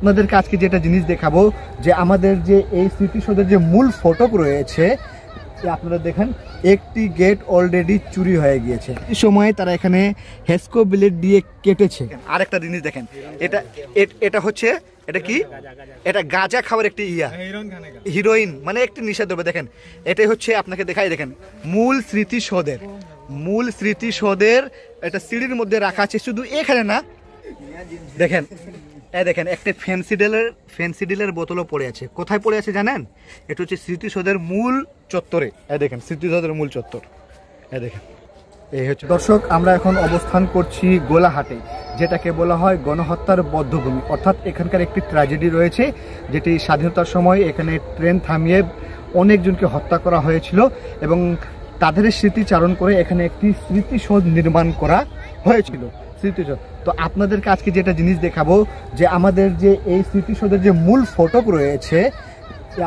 আপনাদেরকে আজকে যেটা জিনিস দেখাবো যে আমাদের যে এই স্মৃতিসৌধের যে মূল ফটক রয়েছে, আপনারা দেখেন একটি গেট অলরেডি চুরি হয়ে গিয়েছে। এই সময় তারা এখানে হেস্কো ব্লেড দিয়ে কেটেছে। আরেকটা জিনিস দেখেন, এটা হচ্ছে এটা কি, এটা গাঁজা খাওয়ার একটি হিরোইন মানে একটি নিষেধদ্রব্য। দেখেন এটাই হচ্ছে আপনাকে দেখাই, দেখেন মূল স্মৃতিসৌধের এটা সিঁড়ির মধ্যে রাখা আছে। শুধু এখানে না, দেখেন দেখেন একটা ফ্যান্সি ডিলের বোতলও পড়ে আছে। কোথায় পড়ে আছে জানেন? এটা হচ্ছে স্মৃতিসৌধের মূল চত্বরে। দেখেন স্মৃতিসৌধের মূল চত্বর। দেখেন এই হচ্ছে। দর্শক, আমরা এখন অবস্থান করছি গোলাহাটে, যেটাকে বলা হয় গণহত্যার বধ্যভূমি। অর্থাৎ এখানকার একটি ট্র্যাজেডি রয়েছে, যেটি স্বাধীনতার সময় এখানে ট্রেন থামিয়ে অনেকজনকে হত্যা করা হয়েছিল এবং তাদের স্মৃতিচারণ করে এখানে একটি স্মৃতিসৌধ নির্মাণ করা হয়েছিল। স্মৃতিসৌধ। তো আপনাদেরকে আজকে যেটা জিনিস দেখাবো যে আমাদের যে এই স্মৃতিসৌধের যে মূল ফটক রয়েছে,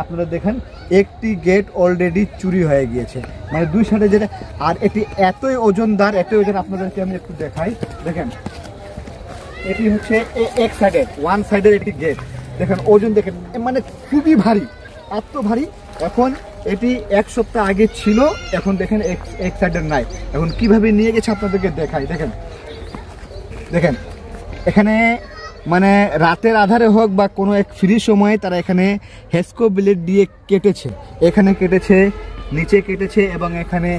আপনারা দেখেন একটি গেট অলরেডি চুরি হয়ে গিয়েছে, মানে দুই সাইডে যেটা। আর এটি এতই ওজনদার, আপনাদেরকে আমি একটু দেখাই। দেখেন এটি হচ্ছে এক সাইডের, ওয়ান সাইডের একটি গেট। দেখেন ওজন দেখেন, মানে খুবই ভারী, এত ভারী। এখন এটি এক সপ্তাহ আগে ছিল, এখন দেখেন এক সাইডের নাই। এখন কিভাবে নিয়ে গেছে আপনাদেরকে দেখাই। দেখেন এখানে মানে রাতের আধারে হোক বা কোনো এক ফ্রি সময়ে তারা এখানে হেস্কো ব্লেড দিয়ে কেটেছে, এখানে কেটেছে, নিচে কেটেছে এবং এখানে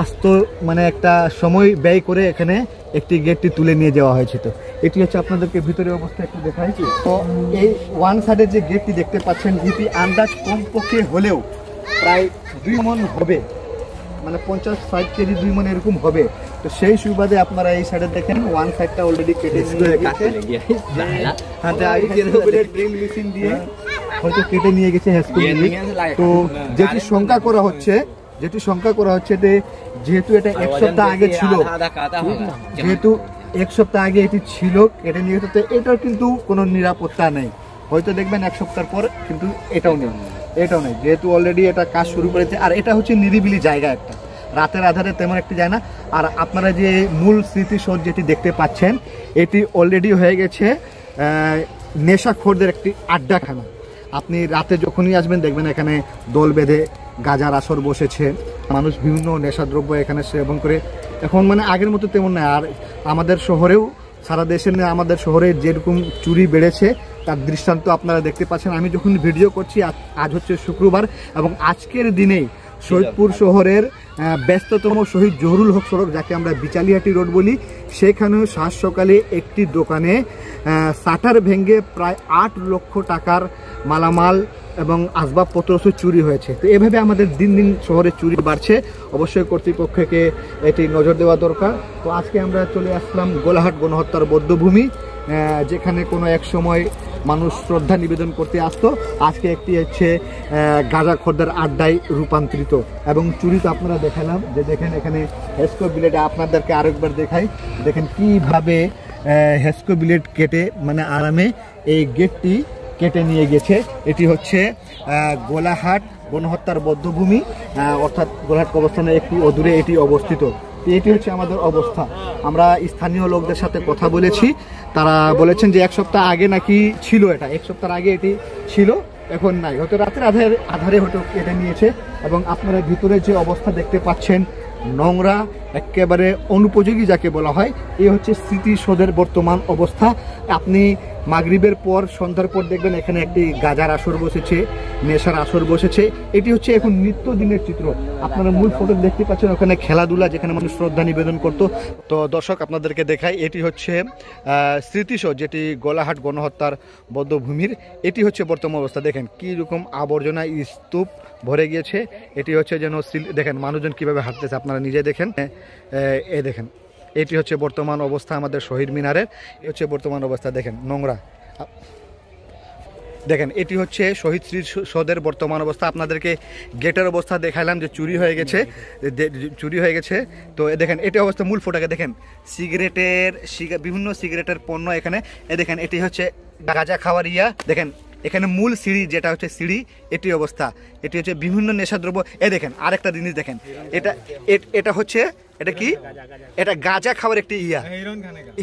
আস্ত মানে একটা সময় ব্যয় করে এখানে একটি গেটটি তুলে নিয়ে যাওয়া হয়েছে। তো এটি হচ্ছে আপনাদেরকে ভিতরে অবস্থা একটু দেখাইছি। তো এই ওয়ান সাইডের যে গেটটি দেখতে পাচ্ছেন, এটি আন্দাজ কমপক্ষে হলেও প্রায় 2 মণ হবে, মানে 50-60 কেজি 2 মণ এরকম হবে। তো সেই সুবাদে আপনারা এই সাইডে দেখেন ওয়ান সাইডটা অলরেডি কেটে মেশিন দিয়ে হয়তো কেটে নিয়ে গেছে। তো যেটি শঙ্কা করা হচ্ছে যেহেতু এটা এক সপ্তাহ আগে ছিল, এটি ছিল কেটে নিয়ে গেছে, তো এটার কিন্তু কোনো নিরাপত্তা নেই। হয়তো দেখবেন এক সপ্তাহ পর কিন্তু এটাও নেই, যেহেতু অলরেডি এটা কাজ শুরু করেছে। আর এটা হচ্ছে নিরিবিলি জায়গা, একটা রাতের আধারে তেমন একটি যায় না। আর আপনারা যে মূল স্মৃতিসৌধ যেটি দেখতে পাচ্ছেন, এটি অলরেডি হয়ে গেছে নেশাখোরদের একটি আড্ডাখানা। আপনি রাতে যখনই আসবেন দেখবেন এখানে দল বেঁধে গাঁজার আসর বসেছে, মানুষ বিভিন্ন নেশাদ্রব্য এখানে সেবন করে। এখন মানে আগের মতো তেমন নয়। আর আমাদের শহরেও, সারা দেশে আমাদের শহরে যেরকম চুরি বেড়েছে তার দৃষ্টান্ত আপনারা দেখতে পাচ্ছেন। আমি যখন ভিডিও করছি, আজ হচ্ছে শুক্রবার, এবং আজকের দিনেই শহীদপুর শহরের ব্যস্ততম শহীদ জহুরুল হক সড়ক, যাকে আমরা বিচালিহাটি রোড বলি, সেখানেও সাত সকালে একটি দোকানে শাটার ভেঙে প্রায় 8 লক্ষ টাকার মালামাল এবং আসবাবপত্র চুরি হয়েছে। তো এভাবে আমাদের দিন দিন শহরে চুরি বাড়ছে। অবশ্যই কর্তৃপক্ষকে এটি নজর দেওয়া দরকার। তো আজকে আমরা চলে আসলাম গোলাহাট গণহত্যার বধ্যভূমি, যেখানে কোনো এক সময় মানুষ শ্রদ্ধা নিবেদন করতে আসতো। আজকে একটি হচ্ছে গাঁজাখোরদের আড্ডায় রূপান্তরিত। এবং চুরি তো আপনারা দেখালাম, যে দেখেন এখানে হেস্কো ব্লেড, আপনাদেরকে আরেকবার দেখাই। দেখেন কিভাবে হেস্কো ব্লেড কেটে মানে আরামে এই গেটটি কেটে নিয়ে গেছে। এটি হচ্ছে গোলাহাট গণহত্যার বধ্যভূমি, অর্থাৎ গোলাহাট কবরস্থানের একটি অদূরে এটি অবস্থিত। এটি হচ্ছে আমাদের অবস্থা। আমরা স্থানীয় লোকদের সাথে কথা বলেছি, তারা বলেছেন যে এক সপ্তাহ আগে নাকি ছিল, এটা এক সপ্তাহ আগে এটি ছিল, এখন নাই, হয়তো রাতের আধারে হয়তো কেটে নিয়েছে। এবং আপনারা ভিতরে যে অবস্থা দেখতে পাচ্ছেন, নোংরা, একেবারে অনুপযোগী যাকে বলা হয়। এই হচ্ছে স্মৃতিসৌধের বর্তমান অবস্থা। আপনি মাগরিবের পর, সন্ধ্যার পর দেখবেন এখানে একটি গাঁজার আসর বসেছে, নেশার আসর বসেছে। এটি হচ্ছে এখন নিত্যদিনের চিত্র। আপনারা মূল ফটো দেখতে পাচ্ছেন, ওখানে খেলাধুলা, যেখানে মানুষ শ্রদ্ধা নিবেদন করত। তো দর্শক আপনাদেরকে দেখাই, এটি হচ্ছে স্মৃতিসৌধ, যেটি গোলাহাট গণহত্যার বধ্যভূমির। এটি হচ্ছে বর্তমান অবস্থা। দেখেন কি রকম আবর্জনা স্তূপ ভরে গিয়েছে। এটি হচ্ছে যেন দেখেন মানুষজন কিভাবে হাঁটতেছে, আপনারা নিজে দেখেন। দেখেন এটি হচ্ছে বর্তমান অবস্থা আমাদের শহীদ মিনারের। এ হচ্ছে বর্তমান অবস্থা, দেখেন নোংরা। দেখেন এটি হচ্ছে শহীদ স্মৃতিসৌধের বর্তমান অবস্থা। আপনাদেরকে গেটের অবস্থা দেখালাম যে চুরি হয়ে গেছে। তো দেখেন এটি অবস্থা। মূল ফটোকে দেখেন, বিভিন্ন সিগারেটের পণ্য এখানে। দেখেন এটি হচ্ছে গাঁজা খাওয়ার দেখেন এখানে মূল সিঁড়ি, যেটা হচ্ছে সিঁড়ি, এটি অবস্থা। এটি হচ্ছে বিভিন্ন নেশাদ্রব্য। দেখেন আরেকটা জিনিস দেখেন, এটা হচ্ছে এটা কি? এটা গাঁজা খাওয়ার একটি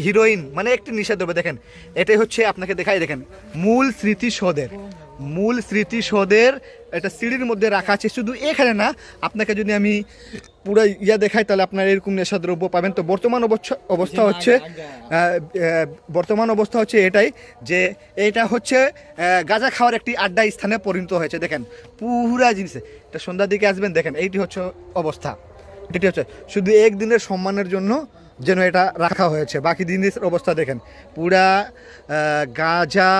হিরোইন, মানে একটি নিষেধ। দেখেন এটাই হচ্ছে, আপনাকে দেখাই, দেখেন মূল স্মৃতিসৌধের এটা সিঁড়ির মধ্যে রাখা আছে। শুধু এখানে না, আপনাকে যদি আমি পুরো দেখাই তাহলে আপনার এরকম নেশাদ্রব্য পাবেন। তো বর্তমান অবস্থা হচ্ছে এটাই, যে এটা হচ্ছে গাঁজা খাওয়ার একটি আড্ডা স্থানে পরিণত হয়েছে। দেখেন পুরা জিনিসে, এটা সন্ধ্যার দিকে আসবেন, দেখেন এইটি হচ্ছে অবস্থা। এটি হচ্ছে শুধু একদিনের সম্মানের জন্য যেন এটা রাখা হয়েছে, বাকি দিনের অবস্থা দেখেন পুরা গাঁজা,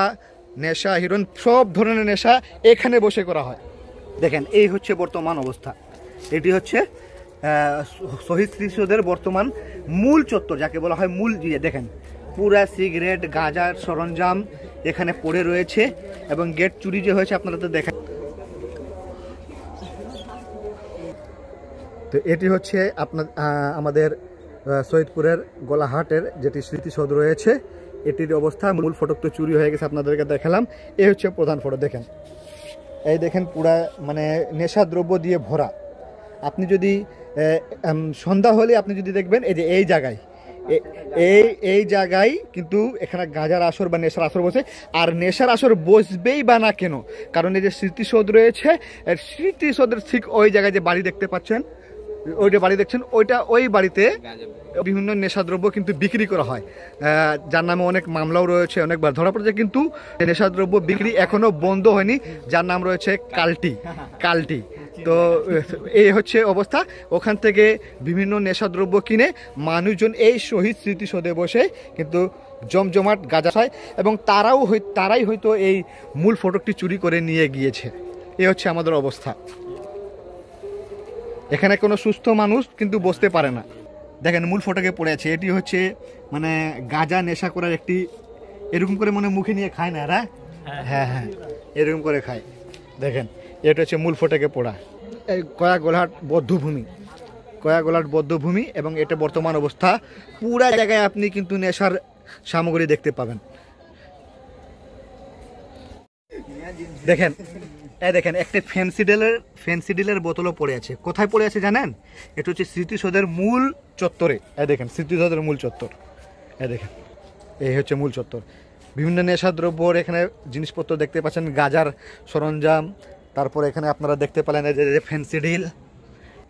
নেশা, হিরোইন, সব ধরনের নেশা এখানে বসে করা হয়। দেখেন এই হচ্ছে বর্তমান অবস্থা। এটি হচ্ছে শহীদ স্মৃতিসৌধের বর্তমান মূল চত্বর, যাকে বলা হয় মূল। দেখেন পুরা সিগারেট, গাঁজার সরঞ্জাম এখানে পড়ে রয়েছে, এবং গেট চুরি যে হয়েছে আপনারা তো দেখেন। তো এটি হচ্ছে আমাদের সৈয়দপুরের গোলাহাটের যেটি স্মৃতিসৌধ রয়েছে, এটির অবস্থা। মূল ফটক তো চুরি হয়ে গেছে, আপনাদেরকে দেখালাম। এই হচ্ছে প্রধান ফটক। দেখেন এই দেখেন পুরা মানে নেশাদ্রব্য দিয়ে ভরা। আপনি যদি সন্ধ্যা হলে আপনি যদি দেখবেন এই যে এই জায়গায় কিন্তু এখানে গাঁজার আসর বা নেশার আসর বসে। আর নেশার আসর বসবেই বা না কেন, কারণ এই যে স্মৃতিসৌধ রয়েছে, স্মৃতিসৌধের ঠিক ওই জায়গায় যে বাড়ি দেখতে পাচ্ছেন, ওইটা বাড়ি দেখছেন, ওই বাড়িতে বিভিন্ন নেশাদ্রব্য কিন্তু বিক্রি করা হয়, যার নামে অনেক মামলাও রয়েছে, অনেকবার ধরা পড়েছে। কিন্তু নেশাদ্রব্য বিক্রি এখনো বন্ধ হয়নি, যার নাম রয়েছে কালটি। তো এই হচ্ছে অবস্থা। ওখান থেকে বিভিন্ন নেশাদ্রব্য কিনে মানুষজন এই শহীদ স্মৃতিসৌধে বসে কিন্তু জমজমাট গাঁজা খায়, এবং তারাই হয়তো এই মূল ফটকটি চুরি করে নিয়ে গিয়েছে। এই হচ্ছে আমাদের অবস্থা। এখানে কোনো সুস্থ মানুষ কিন্তু বসতে পারে না। দেখেন মূল ফটকে পড়ে আছে। এটি হচ্ছে মানে গাঁজা নেশা করার একটি, এরকম করে মনে মুখে নিয়ে খায় না এরা, হ্যাঁ, এরকম করে খায়। দেখেন এটা হচ্ছে মূল ফটকে পড়া এই কয়াগোলাহাট বৌদ্ধভূমি, এবং এটা বর্তমান অবস্থা। পুরা জায়গায় আপনি কিন্তু নেশার সামগ্রী দেখতে পাবেন। দেখেন দেখেন একটা ফ্যান্সি ডিলের বোতলও পড়ে আছে। কোথায় পড়ে আছে জানেন? এটা হচ্ছে স্মৃতিসৌধের মূল চত্বরে। দেখেন স্মৃতিসৌধের মূল চত্বর, দেখেন এই হচ্ছে মূল চত্বর। বিভিন্ন নেশাদ্রব্যর এখানে জিনিসপত্র দেখতে পাচ্ছেন, গাজার সরঞ্জাম, তারপর এখানে আপনারা দেখতে পেলেন যে ফ্যান্সি ডিল।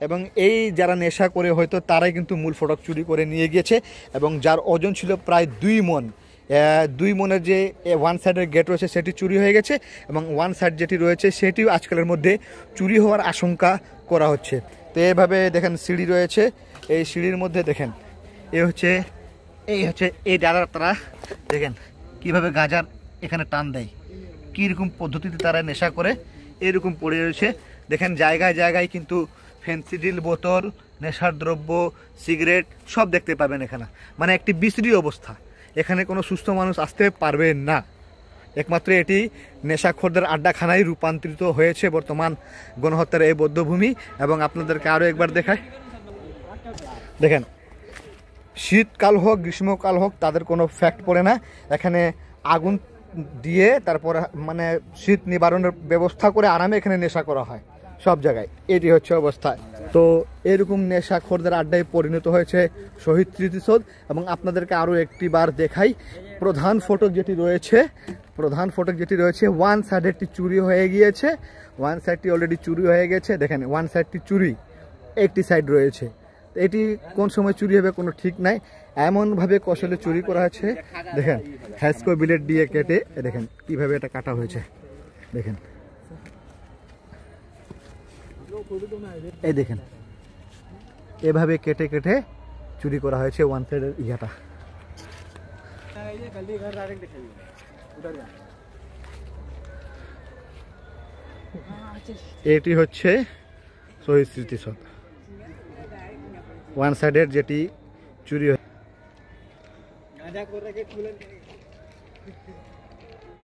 এবং এই যারা নেশা করে হয়তো তারাই কিন্তু মূল ফটক চুরি করে নিয়ে গিয়েছে, এবং যার ওজন ছিল প্রায় 2 মনের যে ওয়ান সাইডের গেট রয়েছে সেটি চুরি হয়ে গেছে, এবং ওয়ান সাইড যেটি রয়েছে সেটিও আজকালের মধ্যে চুরি হওয়ার আশঙ্কা করা হচ্ছে। তো এভাবে দেখেন সিঁড়ি রয়েছে, এই সিঁড়ির মধ্যে দেখেন এই হচ্ছে এই দাদারা দেখেন কিভাবে গাঁজার এখানে টান দেয়, কীরকম পদ্ধতিতে তারা নেশা করে এরকম পড়ে রয়েছে। দেখেন জায়গায় জায়গায় কিন্তু ফ্যান্সি ডিল, বোতল, নেশার দ্রব্য, সিগারেট সব দেখতে পাবেন এখানে। মানে একটি বিশ্রী অবস্থা। এখানে কোনো সুস্থ মানুষ আসতে পারবে না। একমাত্র এটি নেশাখোরদের আড্ডাখানায় রূপান্তরিত হয়েছে বর্তমান গণহত্যার এই বৌদ্ধভূমি। এবং আপনাদেরকে আরও একবার দেখায়, দেখেন শীতকাল হোক গ্রীষ্মকাল হোক তাদের কোনো ফ্যাক্ট পড়ে না। এখানে আগুন দিয়ে তারপর মানে শীত নিবারণের ব্যবস্থা করে আরামে এখানে নেশা করা হয় সব জায়গায়। এটি হচ্ছে অবস্থা। তো এরকম নেশাখোরদের আড্ডায় পরিণত হয়েছে শহীদ স্মৃতিসৌধ। এবং আপনাদেরকে আরও একটি বার দেখাই, প্রধান ফটক যেটি রয়েছে ওয়ান সাইডেরটি চুরি হয়ে গিয়েছে, ওয়ান সাইডটি অলরেডি চুরি হয়ে গেছে। দেখেন ওয়ান সাইডটি চুরি, একটি সাইড রয়েছে। এটি কোন সময় চুরি হবে কোনো ঠিক নাই, এমনভাবে কৌশলে চুরি করা হয়েছে। দেখেন হ্যাসকো বিলেট দিয়ে কেটে, দেখেন কিভাবে এটা কাটা হয়েছে। দেখেন এই দেখেন এভাবে কেটে কেটে চুরি করা হয়েছে ওয়ান সাইডের ইয়াটা। এটি হচ্ছে শহীদ স্মৃতিসৌধ, ওয়ান সাইডের যেটি চুরি